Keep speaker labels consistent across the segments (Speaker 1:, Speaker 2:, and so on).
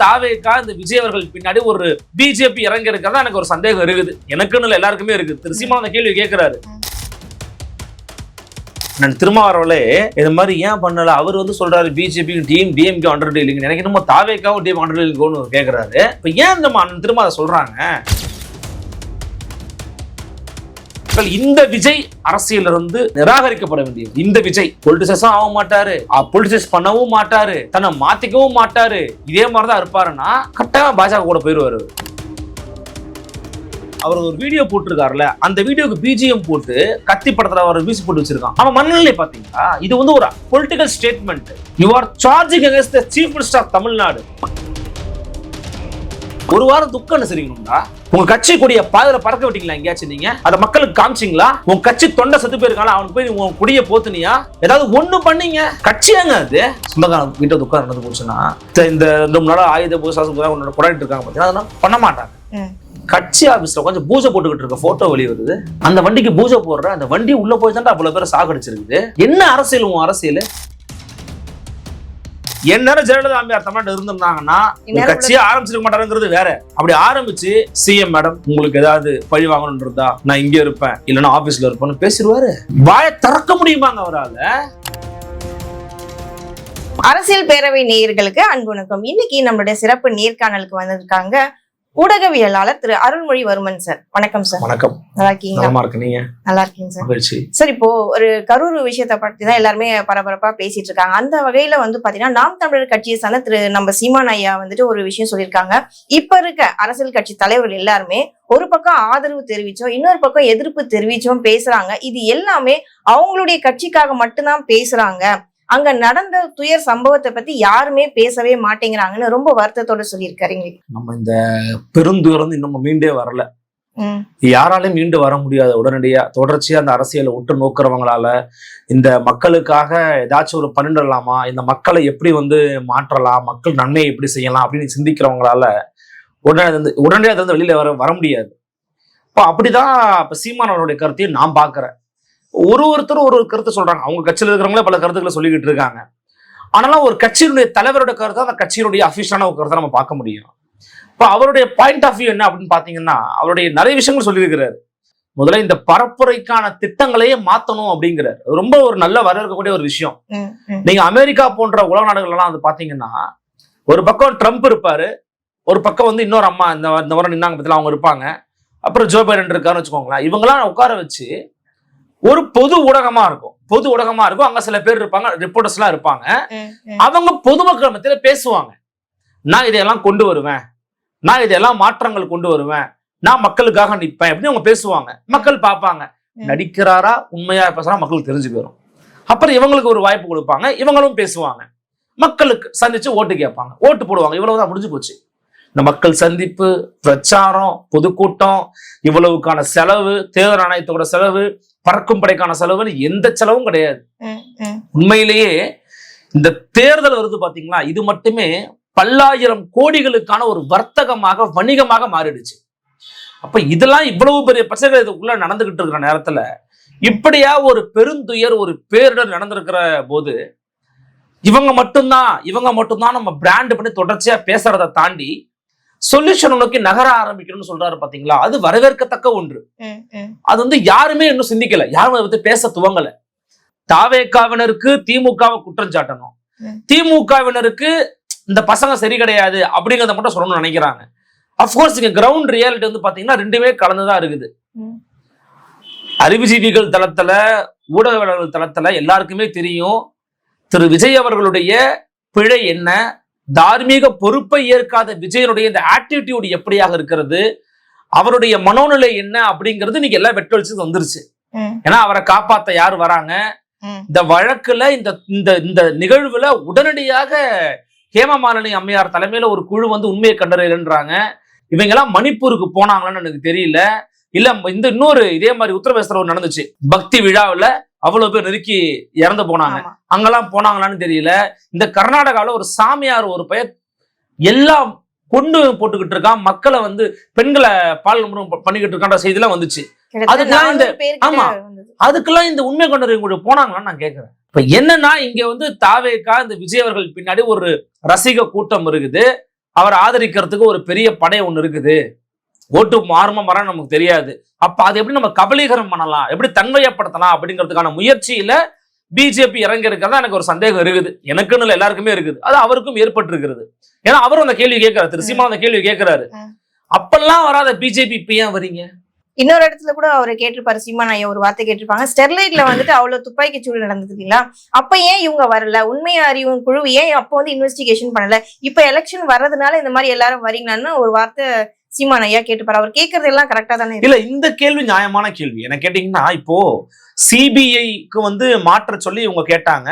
Speaker 1: தாவேக்கா இந்த விஜய் அவர்கள் பின்னாடி ஒரு பிஜேபி இறங்கி இருக்கிறதா எனக்கு ஒரு சந்தேகம் இருக்குது. எனக்குன்னு இல்லை, எல்லாருக்குமே இருக்கு. திரு சீமான் அந்த கேள்வி கேட்கிறாரு. நான் திருமாவளவர்களே இது மாதிரி ஏன் பண்ணல, அவர் வந்து சொல்றாரு BJP team DMK under dealing, எனக்கு என்னமோ தாவேக்காவும் டீம் அண்டர் டீலிங் கேட்கிறாரு. இப்ப ஏன் இந்த திரும்ப அதை சொல்றாங்க? இந்த விஜய் அரசியல் இருந்து நிராகரிக்கப்பட வேண்டியது. இந்த விஜய் பொலிட்டிசஸும் ஆக மாட்டாரு, பொலிட்டிசஸ் பண்ணவும் மாட்டாரு, தன்னை மாத்திக்கவும் மாட்டாரு. இதே மாதிரிதான் இருப்பாருன்னா கட்டாயமா பாஜக கூட போயிருவாரு. அவர் ஒரு வீடியோ போட்டிருக்காருல, அந்த வீடியோக்கு பிஜிஎம் போட்டு கத்தி படத்துல அவர் வீசி போட்டு வச்சிருக்கான். அவன் மனநிலை பாத்தீங்களா? இது வந்து ஒரு political statement. You are charging against the chief minister of Tamil Nadu. ஒரு வாரம் துக்கம் சரிங்கணும்டா. உங்க கட்சி கொடிய பாதையில பறக்க விட்டீங்களா? எங்கேயாச்சும் நீங்க அதை மக்களுக்கு காமிச்சிங்களா? உங்க கட்சி தொண்டை செத்து போயிருக்காங்க, அவனுக்கு போய் உங்க கொடிய போத்துனியா? ஏதாவது ஒண்ணு பண்ணீங்க? கட்சியாங்க அது. சொந்தக்காரன் வீட்டை துக்கம் நடந்து போச்சுன்னா இந்த 2 நாள் ஆயுத பூசா கொண்டாடிட்டு இருக்காங்க பாத்தீங்கன்னா, அதெல்லாம் பண்ண மாட்டாங்க. கட்சி ஆபீஸ்ல கொஞ்சம் பூஜை போட்டுக்கிட்டு இருக்க போட்டோ வெளியே வருது. அந்த வண்டிக்கு பூஜை போடுற அந்த வண்டி உள்ள போய் தான் அவ்வளவு பேரை சாகடிச்சிருக்குது. என்ன அரசியல் உன் அரசியல்? எந்நேரம் ஜெயலலிதா அம்மையார் தமிழ்நாடு இருந்திருந்தாங்கன்னா கட்சியை ஆரம்பிச்சிருக்க மாட்டாருங்கிறது வேற. அப்படி ஆரம்பிச்சு சிஎம் மேடம் உங்களுக்கு ஏதாவது பழி வாங்கணும் இருந்தா நான் இங்க இருப்பேன், இல்லைன்னா ஆபீஸ்ல இருப்பேன்னு பேசிடுவாரு. வாயை திறக்க முடியுமாங்க அவரால?
Speaker 2: அரசியல் பேரவை நேயர்களுக்கு அன்பு வணக்கம். இன்னைக்கு நம்மளுடைய சிறப்பு நேர்காணலுக்கு வந்திருக்காங்க ஊடகவியலாளர் திரு அருள்மொழிவர்மன் சார். வணக்கம் சார்.
Speaker 1: வணக்கம்.
Speaker 2: நல்லா இருக்கீங்களா?
Speaker 1: நீங்க
Speaker 2: நல்லா இருக்கீங்க சார். சார், இப்போ ஒரு கரூர் விஷயத்தை பத்தி தான் எல்லாருமே பரபரப்பா பேசிட்டு இருக்காங்க. அந்த வகையில வந்து பாத்தீங்கன்னா நாம் தமிழர் கட்சியை சார்ந்த திரு நம்ம சீமான் ஐயா வந்துட்டு ஒரு விஷயம் சொல்லியிருக்காங்க. இப்ப இருக்க அரசியல் கட்சி தலைவர்கள் எல்லாருமே ஒரு பக்கம் ஆதரவு தெரிவிச்சோம், இன்னொரு பக்கம் எதிர்ப்பு தெரிவிச்சோம் பேசுறாங்க. இது எல்லாமே அவங்களுடைய கட்சிக்காக மட்டும்தான் பேசுறாங்க. அங்க நடந்த துயர் சம்பவத்தை பத்தி யாருமே பேசவே மாட்டேங்கிறாங்கன்னு ரொம்ப வருத்தத்தோட சொல்லியிருக்காருங்க.
Speaker 1: நம்ம இந்த பெருந்துயரம் இன்னும் மீண்டே வரல. யாராலையும் மீண்டு வர முடியாது. உடனடியா தொடர்ச்சியா அந்த அரசியலை உற்று நோக்குறவங்களால இந்த மக்களுக்காக ஏதாச்சும் ஒரு பண்ணிடலாமா, இந்த மக்களை எப்படி வந்து மாற்றலாம், மக்கள் நன்மையை எப்படி செய்யலாம் அப்படின்னு சிந்திக்கிறவங்களால உடனடியா அது வந்து வெளியில வர முடியாது. இப்போ அப்படிதான் இப்ப சீமானவருடைய கருத்தையும் நான் பாக்குறேன். ஒருத்தரும் ஒரு கருத்தை சொல்றாங்க. அவங்க கட்சியில் இருக்கிறவங்களே பல கருத்துக்களை சொல்லிக்கிட்டு இருக்காங்க. ஆனாலும் ஒரு கட்சியினுடைய தலைவரோட கருத்தை அந்த கட்சியினுடைய அபிஷியலான ஒரு கருத்தை நம்ம பார்க்க முடியும். இப்போ அவருடைய பாயிண்ட் ஆஃப் வியூ என்ன அப்படின்னு பாத்தீங்கன்னா, அவருடைய நிறைய விஷயங்கள் சொல்லியிருக்கிறாரு. முதல்ல இந்த பரப்புரைக்கான திட்டங்களையே மாத்தணும் அப்படிங்கிறார். ரொம்ப ஒரு நல்ல வரவேற்கக்கூடிய ஒரு விஷயம். நீங்க அமெரிக்கா போன்ற உலக நாடுகள் எல்லாம் வந்து பாத்தீங்கன்னா, ஒரு பக்கம் ட்ரம்ப் இருப்பாரு, ஒரு பக்கம் வந்து இன்னொரு அம்மா இந்த வாரம் நின்னாங்க பத்தில அவங்க இருப்பாங்க, அப்புறம் ஜோ பைடன் இருக்காருன்னு வச்சுக்கோங்களேன். இவங்கெல்லாம் உட்கார வச்சு ஒரு பொது ஊடகமா இருக்கும். அங்க சில பேர் இருப்பாங்க, ரிப்போர்ட்டர்ஸ் எல்லாம் இருப்பாங்க. அவங்க பொதுமக்கள் மத்தியில பேசுவாங்க. நான் இதையெல்லாம் கொண்டு வருவேன், நான் இதெல்லாம் மாற்றங்கள் கொண்டு வருவேன், நான் மக்களுக்காக நிற்பேன் அப்படின்னு அவங்க பேசுவாங்க. மக்கள் பார்ப்பாங்க, நடிக்கிறாரா உண்மையா பேசுறா மக்களுக்கு தெரிஞ்சு போயிடும். அப்புறம் இவங்களுக்கு ஒரு வாய்ப்பு கொடுப்பாங்க, இவங்களும் பேசுவாங்க, மக்களுக்கு சந்திச்சு ஓட்டு கேட்பாங்க, ஓட்டு போடுவாங்க. இவ்வளவுதான், முடிஞ்சு போச்சு. இந்த மக்கள் சந்திப்பு, பிரச்சாரம், பொதுக்கூட்டம், இவ்வளவுக்கான செலவு, தேர்தல் ஆணையத்தோட செலவு, பறக்கும் படைக்கான செலவுன்னு எந்த செலவும் கிடையாது. உண்மையிலேயே இந்த தேர்தல் வருது பாத்தீங்களா, இது மட்டுமே பல்லாயிரம் கோடிகளுக்கான ஒரு வர்த்தகமாக, வணிகமாக மாறிடுச்சு. அப்ப இதெல்லாம் இவ்வளவு பெரிய பிரச்சனைகள் இதுக்குள்ள நடந்துகிட்டு இருக்கிற நேரத்துல இப்படியா ஒரு பெருந்துயர், ஒரு பேரிடர் நடந்திருக்கிற போது இவங்க மட்டும்தான் நம்ம பிராண்ட் பண்ணி தொடர்ச்சியா பேசுறதை தாண்டி சொல்யூஷன் நோக்கி நகர ஆரம்பிக்கணும்னு சொல்றாரு பாத்தீங்களா, அது வரவேற்கத்தக்க ஒன்று. அது வந்து யாருமே இன்னும் சிந்திக்கல, யாரும் அதை பத்தி பேச துவங்கல. தாவேக்காவினருக்கு திமுகவை குற்றம் சாட்டணும், திமுகவினருக்கு இந்த பசங்க சரி கிடையாது அப்படிங்கிறத மட்டும் சொல்லணும்னு நினைக்கிறாங்க. அப்கோர்ஸ் இங்க கிரவுண்ட் ரியாலிட்டி வந்து பாத்தீங்கன்னா ரெண்டுமே கலந்துதான் இருக்குது. அறிவுஜீவிகள் தளத்துல, ஊடகவியலாளர்கள் தளத்துல எல்லாருக்குமே தெரியும் திரு விஜய் அவர்களுடைய பிழை என்ன, தார்மீக பொறுப்பை ஏற்காத விஜயனுடைய இந்த ஆட்டிடியூட் எப்படியாக இருக்கிறது, அவருடைய மனோநிலை என்ன அப்படிங்கிறது நீங்க எல்லாம் வெட்டொழிச்சு வந்துருச்சு. ஏன்னா அவரை காப்பாத்த யார் வராங்க இந்த வழக்குல, இந்த நிகழ்வுல உடனடியாக ஹேமமாலினி அம்மையார் தலைமையில ஒரு குழு வந்து உண்மையை கண்டறியன்றாங்க. இவங்க எல்லாம் மணிப்பூருக்கு போனாங்களான்னு எனக்கு தெரியல. இல்ல இந்த இன்னொரு இதே மாதிரி உத்தரப்பிரதேசத்துல நடந்துச்சு, பக்தி விழாவில் அவ்வளவு பேர் நெருக்கி இறந்து போனாங்க, அங்கெல்லாம் போனாங்களான்னு தெரியல. இந்த கர்நாடகாவில ஒரு சாமியார் ஒரு பெயர் எல்லாம் கொண்டு போட்டுக்கிட்டு இருக்கான், மக்களை வந்து பெண்களை பால் பண்ணிக்கிட்டு இருக்கான்ற செய்திலாம் வந்துச்சு. அதுக்கெல்லாம் இந்த உண்மை கொண்டவங்க போனாங்களான்னு நான் கேட்கிறேன். இப்ப என்னன்னா இங்க வந்து தாவேக்கா இந்த விஜய் அவர்கள் பின்னாடி ஒரு ரசிக கூட்டம் இருக்குது. அவர் ஆதரிக்கிறதுக்கு ஒரு பெரிய படை ஒண்ணு இருக்குது, ஓட்டு மாறுமா மாறான்னு நமக்கு தெரியாது. அப்ப அது எப்படி நம்ம கபலீகரம் பண்ணலாம், எப்படி தன்மையப்படுத்தலாம் அப்படிங்கிறதுக்கான முயற்சியில பிஜேபி இறங்கி இருக்கிறதா எனக்கு ஒரு சந்தேகம் இருக்குது. எனக்குன்னு இல்லை, எல்லாருக்குமே இருக்குது. அது அவருக்கும் ஏற்பட்டு இருக்கிறது. ஏன்னா அவரும் அந்த கேள்வி கேட்கிறாரு, திரு சீமான் அந்த கேள்வி கேட்கிறாரு. அப்பெல்லாம் வராத பிஜேபி இப்ப ஏன் வரீங்க?
Speaker 2: இன்னொரு இடத்துல கூட அவரை கேட்டிருப்பாரு, சீமான் ஐயா ஒரு வார்த்தை கேட்டிருப்பாங்க, ஸ்டெர்லைட்ல வந்துட்டு அவ்வளவு துப்பாக்கி சூடு நடந்தது இல்லைங்களா, அப்ப ஏன் இவங்க வரல, உண்மையை அறிவும் குழு ஏன் அப்போ வந்து இன்வெஸ்டிகேஷன் பண்ணல, இப்ப எலெக்ஷன் வர்றதுனால இந்த மாதிரி எல்லாரும் வரீங்களான்னு ஒரு வார்த்தை சீமான் ஐயா கேட்டுப்பாரு. அவர் கேட்கறது எல்லாம் கரெக்டா தானே
Speaker 1: இல்ல? இந்த கேள்வி நியாயமான கேள்வி. என்ன கேட்டீங்கன்னா, இப்போ சிபிஐக்கு வந்து மாற்ற சொல்லி இவங்க கேட்டாங்க,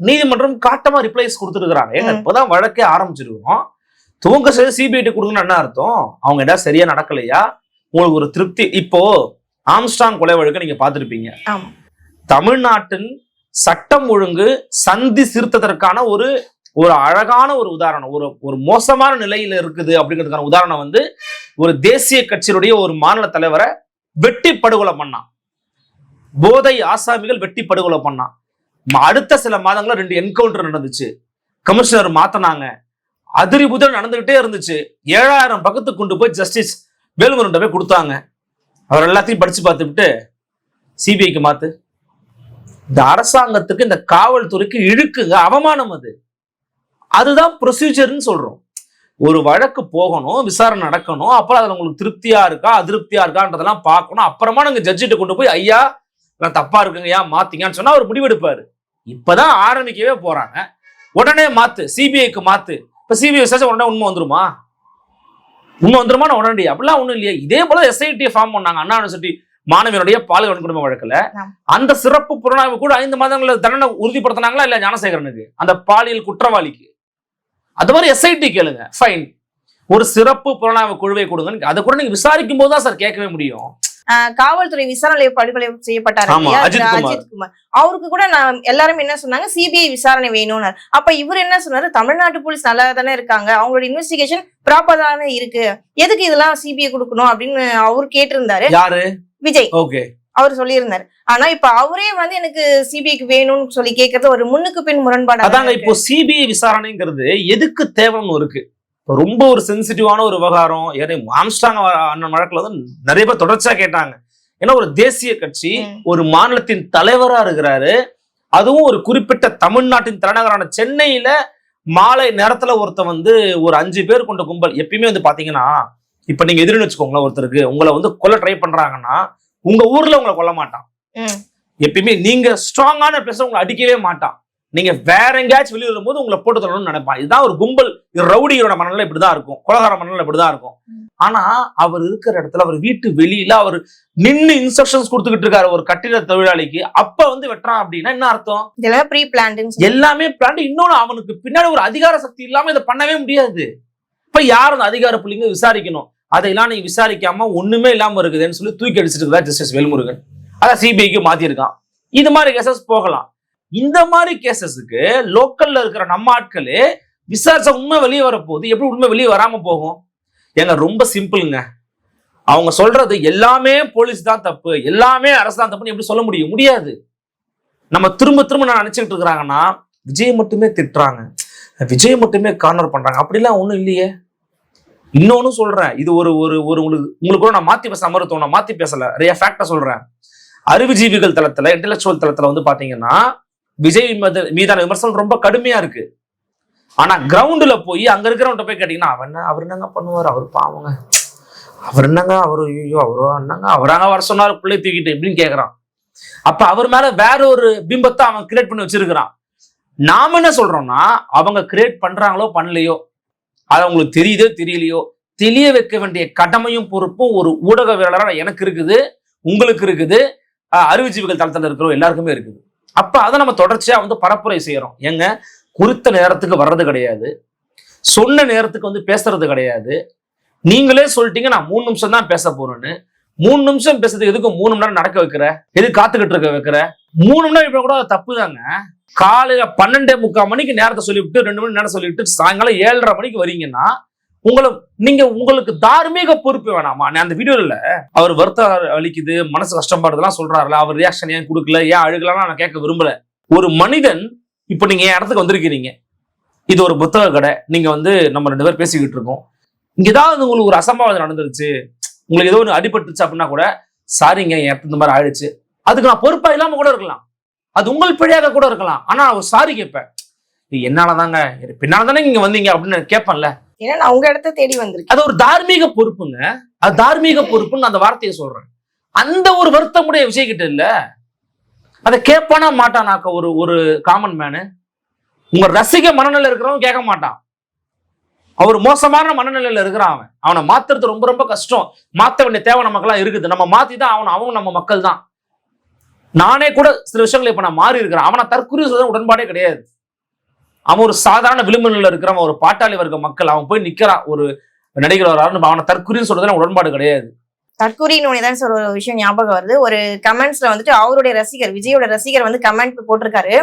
Speaker 1: நீதிமன்றம் காட்டமா ரிப்ளைஸ் கொடுத்துருக்காங்க. ஏங்க இப்பதான் வழக்கே ஆரம்பிச்சிருக்கோம், துவங்க செய்து சிபிஐ கொடுக்கணும்னு என்ன அர்த்தம்? அவங்க ஏதாவது சரியா நடக்கலையா, உங்களுக்கு ஒரு திருப்தி? இப்போ ஆம்ஸ்ட்ராங் கொலை வழக்கு நீங்க பாத்திருப்பீங்க. தமிழ்நாட்டின் சட்டம் ஒழுங்கு சந்தி சிறுத்ததற்கான ஒரு ஒரு அழகான ஒரு உதாரணம், ஒரு மோசமான நிலையில இருக்குது அப்படிங்கிறதுக்கான உதாரணம் வந்து ஒரு தேசிய கட்சியினுடைய ஒரு மாநில தலைவரை வெட்டி படுகொலை பண்ணான், போதை ஆசாமிகள் வெட்டி படுகொலை பண்ணான். அடுத்த சில மாதங்கள 2 என்கவுண்டர் நடந்துச்சு, கமிஷனர் மாத்தினாங்க, அதிரிபுதல் நடந்துகிட்டே இருந்துச்சு. 7000 பக்கத்துக்கு கொண்டு போய் ஜஸ்டிஸ் வேலுமுருகன் போய் கொடுத்தாங்க. அவர் எல்லாத்தையும் படிச்சு பார்த்துட்டு சிபிஐக்கு மாத்து. இந்த அரசாங்கத்துக்கு இந்த காவல்துறைக்கு இழுக்குங்க, அவமானம். அதுதான் ப்ரொசீஜர்னு சொல்றோம். ஒரு வழக்கு போகணும், விசாரணை நடக்கணும், அப்புறம் அதுல உங்களுக்கு திருப்தியா இருக்கா அதிருப்தியா இருக்கான்றதெல்லாம் பார்க்கணும். அப்புறமா நாங்க ஜட்ஜிட்ட கொண்டு போய் ஐயா நான் தப்பா இருக்குங்க ஏன் மாத்தீங்கன்னு சொன்னா அவர் முடிவெடுப்பாரு. இப்பதான் ஆரம்பிக்கவே போறாங்க, உடனே மாத்து, சிபிஐக்கு மாத்து. இப்ப சிபிஐ விசாரிச்சா உடனே உண்மை வந்துருமா? உடனடி அப்படிலாம் ஒண்ணும் இல்லையா? இதே போல எஸ்ஐடி ஃபார்ம் பண்ணாங்க அண்ணா யூனிவர்சிட்டி மாணவியனுடைய பாலியல் வன்கொடுமை வழக்குல. அந்த சிறப்பு புலனாய்வு கூட 5 மாதங்கள தண்டனை உறுதிப்படுத்தினாங்களா இல்ல ஞானசேகரனுக்கு, அந்த பாலியல் குற்றவாளிக்கு? அது மாதிரி எஸ்ஐடி கேளுங்க, ஃபைன். ஒரு சிறப்பு புலனாய்வு குழுவை கொடுங்க, அதை கூட நீங்க விசாரிக்கும் போதுதான் சார் கேட்கவே முடியும்.
Speaker 2: காவல்துறை விசாரணை படுகொலை செய்யப்பட்டாரு அஜித் குமார், அவருக்கு கூட நான் எல்லாரும் என்ன சொன்னாங்க, சிபிஐ விசாரணை வேணும்னு. அப்ப இவர் என்ன சொன்னாரு, தமிழ்நாட்டு போலீஸ் நல்லா தானே இருக்காங்க, அவங்களோட இன்வெஸ்டிகேஷன் ப்ராப்பரா தானே இருக்கு, எதுக்கு இதெல்லாம் சிபிஐ கொடுக்கணும் அப்படின்னு அவரு கேட்டிருந்தாரு.
Speaker 1: யாரு? விஜய். ஓகே,
Speaker 2: அவர் சொல்லியிருந்தாரு. ஆனா இப்ப அவரே வந்து எனக்கு சிபிஐக்கு வேணும்னு சொல்லி கேட்கறது ஒரு முன்னுக்கு பின் முரண்பாடு.
Speaker 1: அதாங்க இப்போ சிபிஐ விசாரணைங்கிறது எதுக்கு தேவைன்னு இருக்கு. ரொம்ப ஒரு சென்சிட்டிவான ஒரு விவகாரம். ஆம்ஸ்ட்ராங் அண்ணன் வழக்குல வந்து நிறைய பேர் தொடர்ச்சியா கேட்டாங்க. ஏன்னா ஒரு தேசிய கட்சி ஒரு மாநிலத்தின் தலைவரா இருக்கிறாரு, அதுவும் ஒரு குறிப்பிட்ட தமிழ்நாட்டின் தலைநகரான சென்னையில மாலை நேரத்துல ஒருத்த வந்து ஒரு 5 பேர் கொண்ட கும்பல். எப்பயுமே வந்து பாத்தீங்கன்னா, இப்ப நீங்க எதிர்னு வச்சுக்கோங்களேன், ஒருத்தருக்கு உங்களை வந்து கொல்ல ட்ரை பண்றாங்கன்னா உங்க ஊர்ல உங்களை கொல்ல மாட்டான். எப்பயுமே நீங்க ஸ்ட்ராங்கான பிளேஸ் உங்களை அடிக்கவே மாட்டான். நீங்க வேற எங்கேயாச்சும் வெளியே வரும்போது உங்களை போட்டு தரணும்னு நினைப்பான். இதுதான் ஒரு கும்பல். ரவுடியோட மனநிலை இப்படிதான் இருக்கும், கொலகார மனநிலை இப்படிதான் இருக்கும். ஆனா அவர் இருக்கிற இடத்துல, அவர் வீட்டு வெளியில அவர் நின்று இன்ஸ்ட்ரக்ஷன்ஸ் கொடுத்துக்கிட்டு இருக்காரு ஒரு கட்டிட தொழிலாளிக்கு. அப்ப வந்து வெட்டுறான் அப்படின்னா என்ன அர்த்தம்? எல்லாமே பிளான். இன்னொன்னு, அவனுக்கு பின்னாடி ஒரு அதிகார சக்தி இல்லாம இதை பண்ணவே முடியாது. இப்ப யார் அந்த அதிகார புள்ளிங்க விசாரிக்கணும்? அதையெல்லாம் நீங்க விசாரிக்காம ஒண்ணுமே இல்லாம இருக்குதுன்னு சொல்லி தூக்கி அடிச்சிட்டு இருக்கா ஜஸ்டிஸ் வேல்முருகன். அதான் சிபிஐக்கு மாத்திருக்கான். இது மாதிரி கேசஸ் போகலாம். இந்த மாதிரி கேசஸுக்கு லோக்கல்ல இருக்கிற நம்ம ஆட்களே விசாரிச்சா உண்மை வெளியே வரப்போகுது. எப்படி உண்மை வெளியே வராம போகும்? ஏங்க ரொம்ப சிம்பிளுங்க. அவங்க சொல்றது எல்லாமே போலீஸ் தான் தப்பு, எல்லாமே அரசு தான் தப்புன்னு எப்படி சொல்ல முடியும்? முடியாது. நம்ம திரும்ப திரும்ப நான் நினைச்சுக்கிட்டு இருக்கிறாங்கன்னா, விஜய் மட்டுமே திட்டுறாங்க, விஜய் மட்டுமே கார்னர் பண்றாங்க, அப்படிலாம் ஒண்ணும் இல்லையே. இன்னொன்னு சொல்றேன், இது ஒரு ஒரு ஒரு உங்களுக்கு கூட நான் மாத்தி பேச மறுத்தோம், நான் மாத்தி பேசல, நிறைய ஃபேக்டா சொல்றேன். அறிவுஜீவிகள் தளத்துல, இன்டெலக்சுவல் தளத்துல வந்து பாத்தீங்கன்னா விஜய் மீதான விமர்சனம் ரொம்ப கடுமையா இருக்கு. ஆனா கிரவுண்டுல போய் அங்க இருக்கிறவன்ட்ட போய் கேட்டீங்கன்னா, அவர் என்னங்க பண்ணுவார், அவர் பாவங்க, அவர் என்னங்க, அவரு ஐயோ அவரோ என்னங்க, அவராங்க வர சொன்னாரு பிள்ளை தூக்கிட்டு இப்படின்னு கேட்கறான். அப்ப அவர் மேல வேற ஒரு பிம்பத்தை அவன் கிரியேட் பண்ணி வச்சிருக்கிறான். நாம என்ன சொல்றோம்னா, அவங்க கிரியேட் பண்றாங்களோ பண்ணலையோ, அது அவங்களுக்கு தெரியுதோ தெரியலையோ, தெளிய வைக்க வேண்டிய கடமையும் பொறுப்பும் ஒரு ஊடகவியலாளராக எனக்கு இருக்குது, உங்களுக்கு இருக்குது, அறிவுஜீவிகள் தளத்தில் இருக்கிறோம் எல்லாருக்குமே இருக்குது. அப்ப அதை நம்ம தொடர்ச்சியா வந்து பரப்புரை செய்யறோம். ஏங்க, குறித்த நேரத்துக்கு வர்றது கிடையாது, சொன்ன நேரத்துக்கு வந்து பேசுறது கிடையாது. நீங்களே சொல்லிட்டீங்க நான் 3 நிமிஷம் தான் பேச போறேன்னு. 3 நிமிஷம் பேசுறதுக்கு எதுக்கு 3 மணி நேரம் நடக்க வைக்கிற, எது காத்துக்கிட்டு இருக்க வைக்கிற? 3 மணி நேரம் இப்ப கூட தப்பு தாங்க. காலையில 12:45 மணிக்கு நேரத்தை சொல்லிவிட்டு 2 மணி நேரம் சொல்லிவிட்டு சாயங்காலம் 7:30 மணிக்கு வரீங்கன்னா உங்களுக்கு தார்மீக பொறுப்பு வேணாமா? அந்த வீடியோல அவர் வருத்தம் அளிக்குது, மனசு கஷ்டப்படுறதுலாம் சொல்றாருல, அவர் ரியாக்ஷன் ஏன் கொடுக்கல, ஏன் அழுகலாம் நான் கேட்க விரும்பல. ஒரு மனிதன் இப்ப நீங்க என் இடத்துக்கு வந்திருக்கிறீங்க, இது ஒரு புத்தக கடை, நீங்க வந்து நம்ம 2 பேர் பேசிக்கிட்டு இருக்கோம், இங்க ஏதாவது உங்களுக்கு ஒரு அசம்பாவிதம் நடந்துருச்சு, உங்களுக்கு ஏதோ ஒன்று அடிபட்டுச்சு அப்படின்னா கூட சாரிங்க எனக்கு இந்த மாதிரி ஆயிடுச்சு, அதுக்கு நான் பொறுப்பா இல்லாம கூட இருக்கலாம், அது உங்கள் பிழையாக கூட இருக்கலாம், ஆனா நான் ஒரு சாரி கேட்பேன், என்னாலதாங்க பின்னால தானே நீங்க வந்தீங்க அப்படின்னு கேட்பேன்ல.
Speaker 2: ஏன்னா நான் உங்க இடத்த தேடி வந்திருக்கேன்.
Speaker 1: அது ஒரு தார்மீக பொறுப்புங்க, அது தார்மீக பொறுப்புன்னு அந்த வார்த்தையை சொல்றேன். அந்த ஒரு வருத்தமுடைய விஜய் கிட்ட இல்ல, அதை கேட்பானா மாட்டானாக்க ஒரு காமன் மேனு. உங்க ரசிக மனநிலை இருக்கிறவன் கேட்க மாட்டான், அவர் மோசமான மனநிலையில இருக்கிறான், அவனை மாத்துறது ரொம்ப ரொம்ப கஷ்டம், மாத்த வேண்டிய தேவை நமக்கெல்லாம் இருக்குது, நம்ம மாத்தி தான் அவன், அவங்க நம்ம மக்கள் தான். நானே கூட சில விஷயங்களை இப்ப நான் மாறி இருக்கிறேன், அவனை தற்கொலை சொல்றது உடன்பாடே கிடையாது. அவன் ஒரு சாதாரண விளிம்பு நிலையில இருக்கிறவன், ஒரு பாட்டாளி வர்க்க மக்கள், அவன் போய் நிக்கிறான் ஒரு நடிகர் வராருன்னு அவனை தற்கொலைன்னு சொல்றதுல உடன்பாடு கிடையாது.
Speaker 2: தற்கூரின்னு தான் சார் ஒரு விஷயம் ஞாபகம் வருது. ஒரு கமெண்ட்ஸ்ல வந்துட்டு அவருடைய ரசிகர், விஜயோட ரசிகர் வந்து கமெண்ட் போட்டிருக்காரு,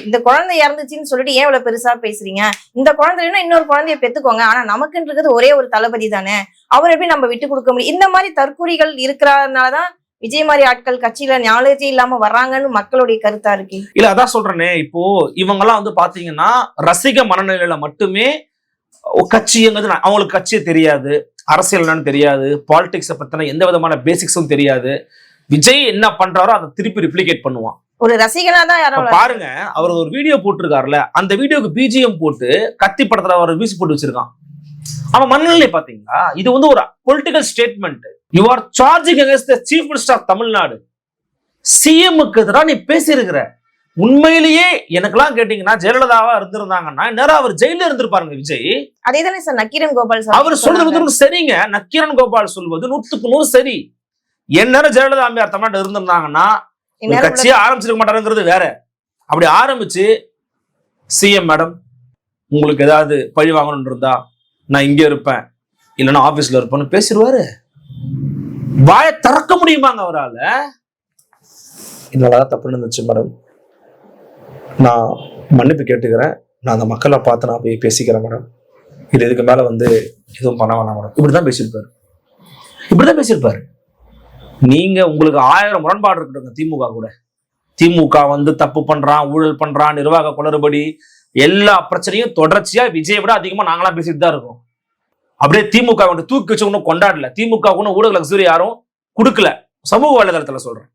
Speaker 2: இந்த குழந்தை இறந்துச்சுன்னு சொல்லிட்டு ஏன் இவ்வளவு பெருசா பேசுறீங்க, இந்த குழந்தைன்னா இன்னொரு குழந்தைய பெத்துக்கோங்க, ஆனா நமக்குன்றது ஒரே ஒரு தளபதி தானே, அவர் எப்படி நம்ம விட்டு கொடுக்க முடியும். இந்த மாதிரி தற்கூரிகள் இருக்கிறதுனாலதான் விஜய் மாதிரி ஆட்கள் கட்சியில நாலேஜே இல்லாம வர்றாங்கன்னு மக்களுடைய கருத்தா இருக்கு.
Speaker 1: இல்ல அதான் சொல்றேனே, இப்போ இவங்க எல்லாம் வந்து பாத்தீங்கன்னா ரசிக மனநிலையில மட்டுமே கட்சிங்கிறது, அவங்களுக்கு கட்சியே தெரியாது, அரசியல் என்னன்னு தெரியாது, பாலிடிக்ஸை பத்தின எந்த விதமான பேசிக்ஸும் தெரியாது, விஜய் என்ன பண்றாரோ அதை திருப்பி ரிப்ளிகேட் பண்ணுவான்.
Speaker 2: ஒரு ரசிகனா தான் யாரோ
Speaker 1: பாருங்க, அவர் ஒரு வீடியோ போட்டிருக்காருல, அந்த வீடியோக்கு பிஜிஎம் போட்டு கத்தி படத்துல அவர் மியூசிக் போட்டு வச்சிருக்கான். அவன் மனநிலை பாத்தீங்களா, இது வந்து ஒரு political statement. You are charging against the chief minister of Tamil Nadu, சிஎம்க்கு எதிராக நீ பேசியிருக்கிற. உண்மையிலேயே எனக்கெல்லாம் கேட்டீங்கன்னா ஜெயலலிதாவா இருந்திருந்தாங்கன்னா நேரம் அவர் ஜெயில இருந்திருப்பாருங்க விஜய்.
Speaker 2: அதே தானே சார் நக்கீரன் கோபால்
Speaker 1: அவர் சொல்றது சரிங்க, நக்கீரன் கோபால் சொல்வது 100% சரி. என் நேரம் ஜெயலலிதா அம்மையார் தமிழ்நாடு இருந்திருந்தாங்கன்னா கட்சியை ஆரம்பிச்சிருக்க மாட்டாருங்கிறது வேற. அப்படி ஆரம்பிச்சு சிஎம் மேடம் உங்களுக்கு ஏதாவது பழி வாங்கணும்னு இருந்தா நான் இங்கே இருப்பேன், இல்லைன்னா ஆபீஸ்ல இருப்பேன்னு பேசிடுவாரு. வாயை திறக்க முடியுமாங்க அவரால்? என்னடா தப்பு இருந்துச்சு மேடம், நான் மன்னிப்பு கேட்டுக்கிறேன், நான் அந்த மக்களை பார்த்து நான் போய் பேசிக்கிறேன் மேடம், இது இதுக்கு மேல வந்து எதுவும் பண்ண வேணாம் மேடம், இப்படிதான் பேசியிருப்பாரு. நீங்க உங்களுக்கு 1000 முரண்பாடு இருக்கட்டும் திமுக கூட, திமுக வந்து தப்பு பண்றான், ஊழல் பண்றான், நிர்வாக குளறுபடி, எல்லா பிரச்சனையும் தொடர்ச்சியா விஜயை விட அதிகமா நாங்களாம் பேசிட்டு தான் இருக்கோம். அப்படியே திமுக வந்து தூக்கி வச்சு ஒன்றும் கொண்டாடல, திமுக ஒன்றும் ஊடக லக்ஸுரி யாரும் கொடுக்கல. சமூக வலைதளத்துல சொல்றேன்,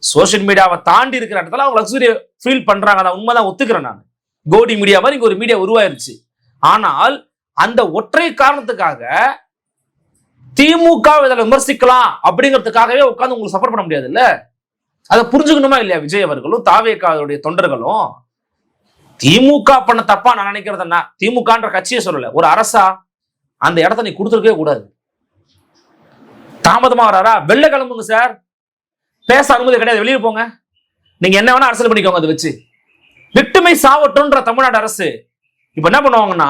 Speaker 1: சோசியல் மீடியாவை தாண்டி இருக்கிற இடத்துல அவங்க லக்ஸுரி ஃபீல் பண்றாங்க, அதை உண்மைதான் ஒத்துக்கிறேன் நான். கோடி மீடியா மாதிரி இங்க ஒரு மீடியா உருவாயிருச்சு. ஆனால் அந்த ஒற்றை காரணத்துக்காக திமுக இதில் விமர்சிக்கலாம் அப்படிங்கிறதுக்காகவே உட்காந்து உங்களுக்கு சப்போர்ட் பண்ண முடியாது இல்ல. அதை புரிஞ்சுக்கணுமா இல்லையா விஜய் அவர்களும் தாவேக்காவுடைய தொண்டர்களும்? திமுக பண்ண தப்பா நான் நினைக்கிறதுன்னா, திமுகன்ற கட்சியை சொல்லல, ஒரு அரசா அந்த இடத்த நீ கொடுத்துருக்கவே கூடாது. தாமதமா வராரா, வெள்ள கிளம்புங்க சார், பேச அனுமதி கிடையாது, வெளியே போங்க, நீங்க என்ன வேணா அரசியல் பண்ணிக்கோங்க, அதை வச்சு விட்டுமை சாவட்டும்ன்ற தமிழ்நாடு அரசு இப்ப என்ன பண்ணுவாங்கன்னா,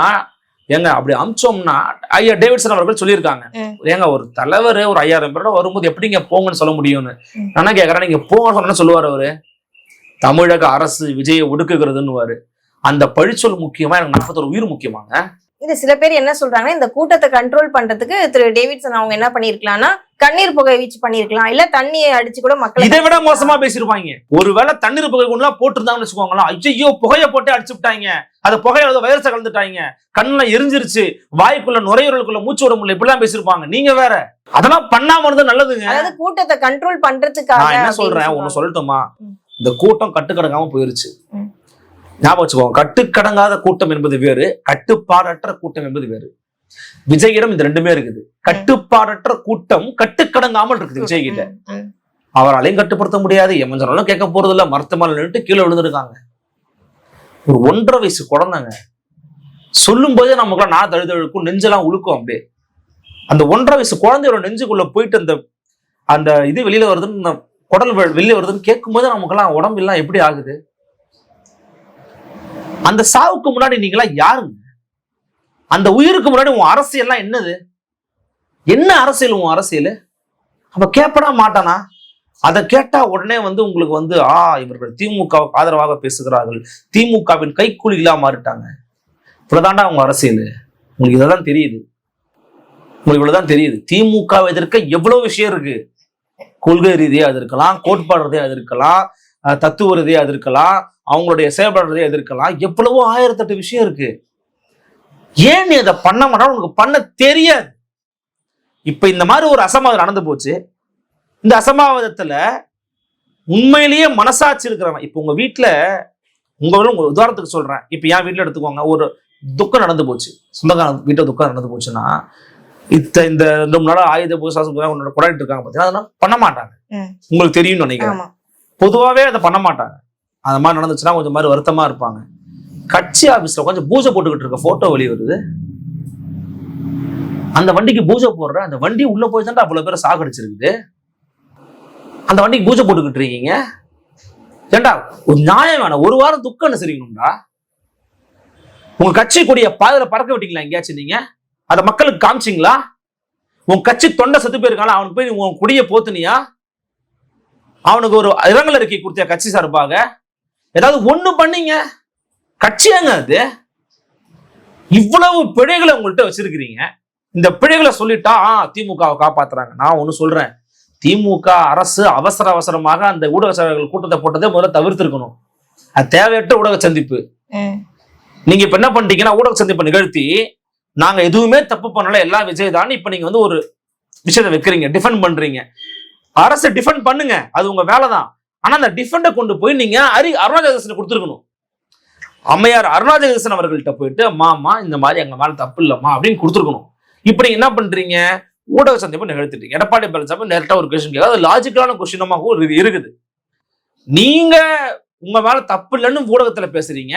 Speaker 1: ஏங்க அப்படி அமிச்சோம்னா ஐயா டேவிட்சன் அவர்கள் சொல்லியிருக்காங்க, ஏங்க ஒரு தலைவர் ஒரு 5000 பேரோட வரும்போது எப்படிங்க போங்கன்னு சொல்ல முடியும்னு. நான் கேட்கறேன், நீங்க போங்கன்னு சொன்னா சொல்லுவாரு அவரு, தமிழக அரசு விஜயை ஒடுக்குகிறதுன்னு. அந்த பழிச்சொல் முக்கியமா, எனக்கு 41 உயிர் முக்கியமாங்க.
Speaker 2: இது சில பேர் என்ன சொல்றாங்கன்னா, இந்த கூட்டத்தை கண்ட்ரோல் பண்றதுக்கு திரு டேவிட்சன் அவங்க என்ன பண்ணிருக்கலாம்னா கண்ணீர் புகை வீச்சு பண்ணிருக்கலாம், இல்ல தண்ணியை அடிச்சு கூட மக்கள்
Speaker 1: இதை விட மோசமா பேசிருப்பாங்க. ஒருவேளை தண்ணீர் புகை கொண்டுலாம் போட்டுருந்தாங்கன்னு வச்சுக்கோங்களா, ஐயோ புகையை போட்டு அடிச்சு விட்டாங்க, அது புகையில வைரஸை கலந்துட்டாங்க, கண்ணுல எரிஞ்சிருச்சு, வாய்க்குள்ள நுரையீரலுக்குள்ள மூச்சு விட முடியல, இப்படிலாம் பேசிருப்பாங்க. நீங்க வேற அதெல்லாம் பண்ணாம இருந்தா நல்லதுங்க.
Speaker 2: அதாவது கூட்டத்தை கண்ட்ரோல் பண்றதுக்காக
Speaker 1: நான் என்ன சொல்றேன், ஒண்ணு சொல்லட்டுமா, இந்த கூட்டம் கட்டுக்கடங்காம போயிருச்சு. ஞாபகம் வச்சுக்கோங்க, கட்டுக்கடங்காத கூட்டம் என்பது வேறு, கட்டுப்பாடற்ற கூட்டம் என்பது வேறு. விஜயிடம் இந்த ரெண்டுமே இருக்குது. கட்டுப்பாடற்ற கூட்டம் கட்டுக்கடங்காமல் இருக்குது விஜய் கிட்ட. அவராலையும் கட்டுப்படுத்த முடியாது, எமஞ்சனாலும் கேட்க போறது இல்ல, மருத்துவமனை நின்றுட்டு கீழே விழுந்துருக்காங்க. ஒரு 1.5 வயசு குழந்தைங்க சொல்லும் போதே நமக்குலாம் நான் தழுதழுக்கும், நெஞ்செல்லாம் உழுக்கும். அப்படியே அந்த 1.5 வயசு குழந்தையோட நெஞ்சுக்குள்ள போயிட்டு அந்த அந்த இது வெளியில வருதுன்னு, குடல் வெளியில வருதுன்னு கேட்கும் போது நமக்கெல்லாம் உடம்பு எல்லாம் எப்படி ஆகுது. அந்த சாவுக்கு முன்னாடி நீங்களாம் யாருங்க? அந்த உயிருக்கு முன்னாடி உன் அரசியல்லாம் என்னது? என்ன அரசியல் உன் அரசியல்? அப்ப கேட்படா மாட்டானா? அதை கேட்டா உடனே வந்து உங்களுக்கு வந்து இவர்கள் திமுகவுக்கு ஆதரவாக பேசுகிறார்கள், திமுகவின் கைக்கூலிகளா மாறிட்டாங்க. இவ்வளவுதான்டா உங்க அரசியல். உங்களுக்கு இதான் தெரியுது, உங்களுக்கு இவ்வளவுதான் தெரியுது. திமுக எதிர்க்க எவ்வளவு விஷயம் இருக்கு. கொள்கை ரீதியா அது இருக்கலாம், கோட்பாடு ரீதியா அது இருக்கலாம், தத்துவ ரீதியா எதிர்க்கலாம், அவங்களுடைய செயல்பாடு எதிர்க்கலாம், எவ்வளவோ 1008 விஷயம் இருக்கு. ஏன் நீ அதை பண்ண மாட்டா? உனக்கு பண்ண தெரியாது. இப்ப இந்த மாதிரி ஒரு அசம்பாவிதம் நடந்து போச்சு. இந்த அசம்பாவிதத்துல உண்மையிலேயே மனசாட்சி இருக்கிறவன், இப்ப உங்க வீட்டுல உங்க உதாரணத்துக்கு சொல்றேன், இப்ப என் வீட்டுல எடுத்துக்கோங்க, ஒரு துக்கம் நடந்து போச்சு, சொந்தக்கார வீட்டுல துக்கம் நடந்து போச்சுன்னா, இந்த 2 நாளா ஆயுத பூசை கொண்டாடிட்டு இருக்காங்க பாத்தீங்கன்னா, அதெல்லாம் பண்ண மாட்டாங்க. உங்களுக்கு தெரியும்னு நினைக்கிறேன். பொதுவாவே அதை பண்ண மாட்டாங்க. அந்த மாதிரி நடந்துச்சுன்னா கொஞ்சம் மாதிரி வருத்தமா இருப்பாங்க. கட்சி ஆபீஸ்ல கொஞ்சம் பூஜை போட்டுக்கிட்டு இருக்க போட்டோ வெளியே வருது. அந்த வண்டிக்கு பூஜை போடுற அந்த வண்டி உள்ள போய் தான் அவ்வளவு பேரை சாகடிச்சிருக்குது. அந்த வண்டிக்கு பூஜை போட்டுக்கிட்டு இருக்கீங்க. ஏண்டா ஒரு நியாயம் வேணாம்? ஒரு வாரம் துக்கம் சரிங்கணும்டா. உங்க கட்சி கூடிய பாதையில பறக்க விட்டீங்களா எங்கேயாச்சும்? நீங்க அதை மக்களுக்கு காமிச்சிங்களா? உன் கட்சி தொண்டை செத்து போயிருக்காங்க, அவனுக்கு போய் உன் குடிய போத்துனியா? அவனுக்கு ஒரு இரங்கல் அறிக்கை கொடுத்தியா கட்சி சார்பாக? ஏதாவது ஒண்ணு பண்ணீங்க? கட்சியாங்க அது? இவ்வளவு பிழைகளை உங்கள்கிட்ட வச்சிருக்கிறீங்க. இந்த பிழைகளை சொல்லிட்டா திமுகவை காப்பாத்துறாங்க. நான் ஒண்ணு சொல்றேன், திமுக அரசு அவசரமாக அந்த ஊடக சேவைகள் கூட்டத்தை போட்டதே முதல்ல தவிர்த்திருக்கணும். அது தேவையற்ற ஊடக சந்திப்பு. நீங்க இப்ப என்ன பண்றீங்கன்னா, ஊடக சந்திப்பை நிகழ்த்தி நாங்க எதுவுமே தப்பு பண்ணல, எல்லாம் விஜய் தான், இப்ப நீங்க ஒரு விஷயத்தை வைக்கிறீங்க, டிஃபெண்ட் பண்றீங்க. அரசை டிஃபெண்ட் பண்ணுங்க, அது உங்க வேலைதான். ஆனா அந்த டிஃபெண்டை கொண்டு போய் நீங்க அருணாச்சல கொடுத்துருக்கணும். அம்மையார் அருணாச்சல அவர்கள்ட்ட போயிட்டு, மாமா இந்த மாதிரி எங்க மேல தப்பு இல்லம்மா அப்படின்னு கொடுத்துருக்கணும். இப்ப நீங்க என்ன பண்றீங்க? ஊடக சந்திப்பை நிகழ்த்திட்டீங்க. எடப்பாடி பழனிசாமி நேரட்டா ஒரு கொஸ்டின் கேட்க, அது லாஜிக்கலான கொஸ்டினமாக இருக்குது. நீங்க உங்க மேல தப்பு இல்லைன்னு ஊடகத்துல பேசுறீங்க,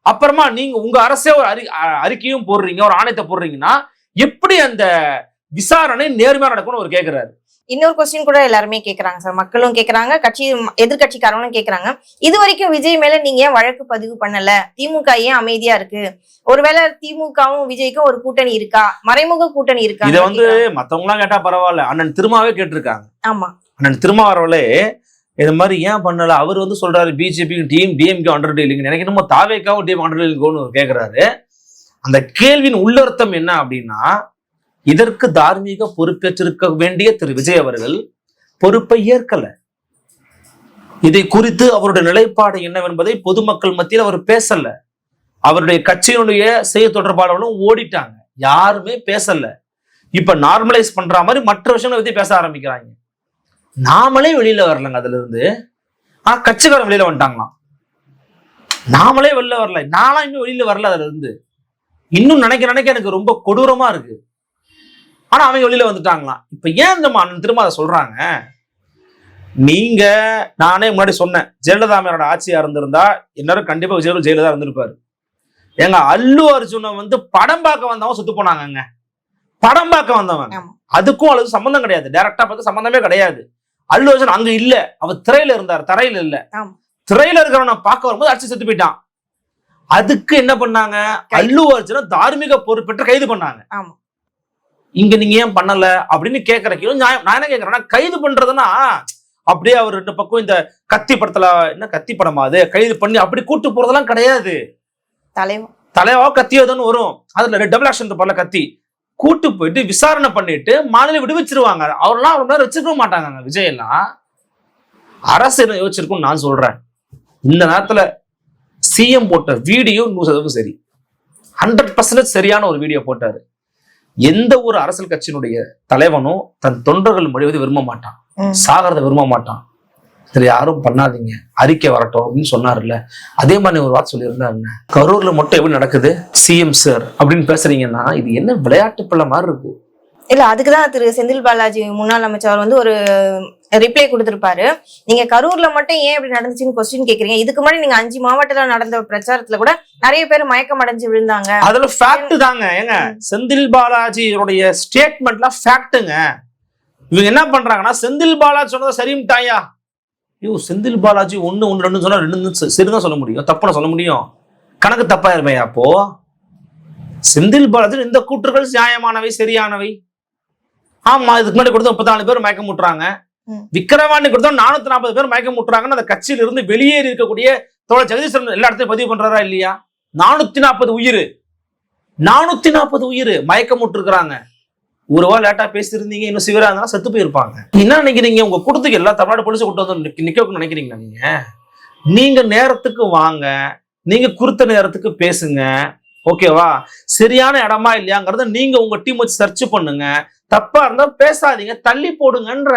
Speaker 1: அப்புறமா நீங்க உங்க அரசே ஒரு அறிக்கையும் போடுறீங்க, ஒரு ஆணையத்தை போடுறீங்கன்னா எப்படி அந்த விசாரணை நேர்மையா நடக்கும்னு அவர் கேட்கிறாரு.
Speaker 2: இன்னொரு கொஸ்டின் கூட எல்லாருமே கேக்குறாங்க சார், மக்களும் கேக்குறாங்க, எதிர்கட்சிக்காரங்களும் கேக்குறாங்க. இது வரைக்கும் விஜய் மேல நீங்க ஏன் வழக்கு பதிவு பண்ணல? திமுக ஏன் அமைதியா இருக்கு? ஒருவேளை திமுகவும் விஜய்க்கும் ஒரு கூட்டணி இருக்கா, மறைமுக கூட்டணி இருக்கா?
Speaker 1: இதை மத்தவங்க எல்லாம் கேட்டா பரவாயில்ல, அண்ணன் திருமாவே கேட்டிருக்காங்க.
Speaker 2: ஆமா,
Speaker 1: அண்ணன் திருமாவளவர்களே இது மாதிரி ஏன் பண்ணல? அவர் சொல்றாரு BJP team DMK under dealing, எனக்கு என்னமோ தாவேக்காவும் டீம் அண்டர் டீலிங் கேட்கிறாரு. அந்த கேள்வியின் உள்ளர்த்தம் என்ன அப்படின்னா, இதற்கு தார்மீக பொறுப்பேற்றிருக்க வேண்டிய திரு விஜய் அவர்கள் பொறுப்பை ஏற்கல. இதை குறித்து அவருடைய நிலைப்பாடு என்னவென்பதை பொதுமக்கள் மத்தியில் அவர் பேசல. அவருடைய கட்சியினுடைய செய்தி தொடர்பாளர்களும் ஓடிட்டாங்க, யாருமே பேசல. இப்ப நார்மலைஸ் பண்ற மாதிரி மற்ற விஷயங்களை பத்தி பேச ஆரம்பிக்கிறாங்க. நாமளே வெளியில வரலங்க அதுல இருந்து. ஆனா கட்சிக்காரன் வெளியில வந்துட்டாங்களாம், நாமளே வெளில வரல. நானும் இன்னும் வெளியில வரல அதுல இருந்து. இன்னும் நினைக்க எனக்கு ரொம்ப கொடூரமா இருக்கு. ஆனா அவங்க வெளியில வந்துட்டாங்களாம். இப்ப ஏன் இந்த திரும்ப அதை சொல்றாங்க? நீங்க, நானே முன்னாடி சொன்னேன், ஜெயலலிதா அம்மையாரோட ஆட்சியா இருந்திருந்தா எல்லாரும் கண்டிப்பா விஜய் ஜெயலலிதா இருந்திருப்பாரு. ஏங்க அல்லு அர்ஜுனை படம் பார்க்க வந்தவன் சுத்து போனாங்க. படம் பார்க்க வந்தவன், அதுக்கும் அளவு சம்பந்தம் கிடையாது, டைரக்டா பார்த்து சம்பந்தமே கிடையாது. அல்லு அர்ஜுன் அங்க இல்ல, அவர் திரையில இருந்தார், தரையில இல்ல. திரையில இருக்கிறவனை பார்க்க வரும்போது அடிச்சு செத்து போயிட்டான். அதுக்கு என்ன பண்ணாங்க? அல்லு அர்ஜுனை தார்மீக பொறுப்பேற்று கைது பண்ணாங்க. இங்க நீங்க ஏன் பண்ணல அப்படின்னு கேட்கிற கேள்வி நான் என்ன கேட்கறேன்னா, கைது பண்றதுன்னா அப்படியே அவர் 2 பக்கம் இந்த கத்தி படத்துல, என்ன கத்தி படமா அது, கைது பண்ணி அப்படி கூட்டு போறதெல்லாம் கிடையாது. தலைவா கத்தியோதுன்னு வரும், அதுல டபுள் ஆக்ஷன் படல கத்தி கூட்டு போயிட்டு விசாரணை பண்ணிட்டு மாநில விடுவிச்சிருவாங்க. அவரெல்லாம் அவ்வளவு நேரம் வச்சிருக்க மாட்டாங்க. விஜய் எல்லாம் அரசு என்ன யோசிச்சிருக்கும் நான் சொல்றேன். இந்த நேரத்துல சிஎம் போட்ட வீடியோ 100% சரி, 100% சரியான ஒரு வீடியோ போட்டாரு. எந்த ஒரு அரசியல் கட்சியினுடைய தலைவனும் தன் தொண்டர்கள் மொழிவதை விரும்ப மாட்டான், சாகிறத விரும்ப மாட்டான். சரி யாரும் பண்ணாதீங்க, அறிக்கை வரட்டும் அப்படின்னு சொன்னார்ல, அதே மாதிரி ஒரு வார்த்தை சொல்லியிருந்தாருங்க. கரூர்ல மட்டும் எப்படி நடக்குது சிஎம் சார் அப்படின்னு பேசுறீங்கன்னா இது என்ன விளையாட்டு பிள்ளை மாதிரி இருக்கு?
Speaker 2: இல்ல, அதுக்குதான் திரு செந்தில் பாலாஜி முன்னாள் அமைச்சர் ஒரு ரிப்ளை கொடுத்திருப்பாரு. நீங்க கரூர்ல மட்டும் ஏன் இப்படி நடந்துச்சுன்னு கொஸ்டின் கேக்குறீங்க. இதுக்கு முன்னாடி நீங்க 5 மாவட்டத்துல நடந்த பிரச்சாரத்துல கூட நிறைய பேர் மயக்கம் அடைஞ்சு விழுந்தாங்க.
Speaker 1: அதுல ஃபேக்ட் தாங்க. ஏங்க செந்தில் பாலாஜியோடைய ஸ்டேட்மெண்ட்லாம் ஃபேக்ட்டுங்க. இவங்க என்ன பண்றாங்கன்னா, செந்தில் பாலாஜி சொன்னதை சரிம்ட்டாயா, செந்தில் பாலாஜி 1 1 2 சொன்னா 2 சரிதான் சொல்ல முடியும், தப்புன்னு சொல்ல முடியும்? கணக்கு தப்பா இருப்பேன். அப்போ செந்தில் பாலாஜி இந்த கூற்றுகள் நியாயமானவை, சரியானவை. ஆமா, இதுக்கு முன்னாடி கொடுத்த 34 பேர் மயக்கம் முட்டுறாங்க, விக்கிரவாணி கொடுத்தா 440 பேர் மயக்கம் முட்டுறாங்கன்னு அந்த கட்சியில இருந்து வெளியேறி இருக்கக்கூடிய தோழர் ஜெகதீஸ்வரன் எல்லா இடத்தையும் பதிவு பண்றாரா இல்லையா? 440 உயிர் மயக்கம் முட்டு இருக்கிறாங்க. ஒரு வாரம் லேட்டா பேசியிருந்தீங்க, இன்னும் சிவரா இருந்தாலும் செத்து போயிருப்பாங்க. என்ன நினைக்கிறீங்க? உங்க கூட்டத்துக்கு எல்லா தமிழ்நாடு போலீஸை கூட்டு வந்து நிக்க வைக்கணும்னு நினைக்கிறீங்களா? நீங்க நேரத்துக்கு வாங்க, நீங்க குறித்த நேரத்துக்கு பேசுங்க, ஓகேவா? சரியான இடமா இல்லையாங்கிறத நீங்க உங்க டீம் வச்சு சர்ச் பண்ணுங்க. தப்பா இருந்தா பேசாதீங்க, தள்ளி போடுங்கன்ற.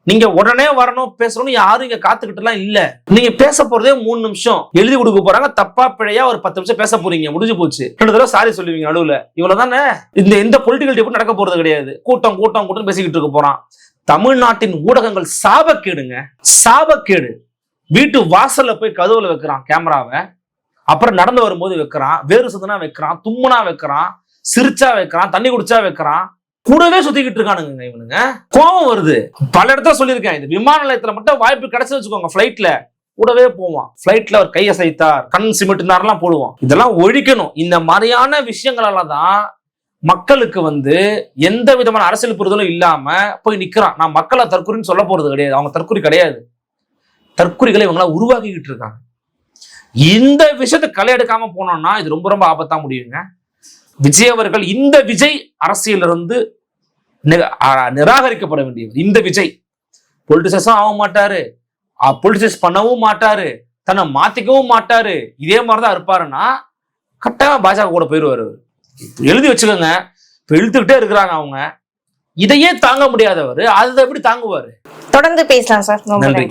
Speaker 1: நீங்க உடனே வரணும் பேசணும்னு யாரும் இங்க காத்துக்கிட்டு எல்லாம் இல்ல. நீங்க பேச போறதே 3 நிமிஷம் எழுதி கொடுக்க போறாங்க. தப்பா பிழையா ஒரு 10 நிமிஷம் பேச போறீங்க, முடிஞ்சு போச்சு. 2 தடவை சாரி சொல்லுவீங்க நடுவுல. இவ்வளவுதானே. எந்த பொலிட்டிக்கல் டிபேட் நடக்க போறது கிடையாது. கூட்டம் கூட்டம் கூட்டம் பேசிக்கிட்டு இருக்க போறான். தமிழ்நாட்டின் ஊடகங்கள் சாபக்கேடுங்க, சாபக்கேடு. வீட்டு வாசல்ல போய் கதவுல வைக்கிறான் கேமராவை, அப்புறம் நடந்து வரும்போது வைக்கிறான், வேறு சுத்தனா வைக்கிறான், தும்முனா வைக்கிறான், சிரிச்சா வைக்கிறான், தண்ணி குடிச்சா வைக்கிறான், கூடவே சுத்திக்கிட்டு இருக்கானுங்க இவனுங்க. கோபம் வருது. பல இடத்துல சொல்லியிருக்கேன், இந்த விமான நிலையத்துல மட்டும் வாய்ப்பு கிடைச்சு வச்சுக்கோங்க, பிளைட்ல கூடவே போவான். பிளைட்ல ஒரு கையை அசைத்தார், கண் சிமிட்டினார்லாம் போடுவான். இதெல்லாம் ஒழிக்கணும். இந்த மாதிரியான விஷயங்களால தான் மக்களுக்கு எந்த விதமான அரசியல் புரிதலும் இல்லாம போய் நிக்கிறான். நான் மக்களை தற்கொலைன்னு சொல்ல போறது கிடையாது, அவங்க தற்கொலை கிடையாது. தற்கொலைகளை இவங்களா உருவாக்கிக்கிட்டு இருக்காங்க. இந்த விஷயத்தை களை எடுக்காம போனோம்னா இது ரொம்ப ரொம்ப ஆபத்தா முடியுங்க. விஜய் அவர்கள் இந்த விஜய் அரசியலிருந்து நிராகரிக்கப்பட வேண்டியவர். இந்த விஜய் பொலிட்டிசஸும் ஆக மாட்டாரு, பொலிட்டிசஸ் பண்ணவும் மாட்டாரு, தன்னை மாத்திக்கவும் மாட்டாரு. இதே மாதிரிதான் இருப்பாருன்னா கட்டாயம் பாஜக கூட போயிடுவாரு. எழுதி வச்சுக்கோங்க. இப்ப இழுத்துக்கிட்டே இருக்கிறாங்க அவங்க. இதையே தாங்க முடியாதவர் அதை எப்படி தாங்குவாரு?
Speaker 2: தொடர்ந்து பேசலாம் சார்.
Speaker 1: நன்றி.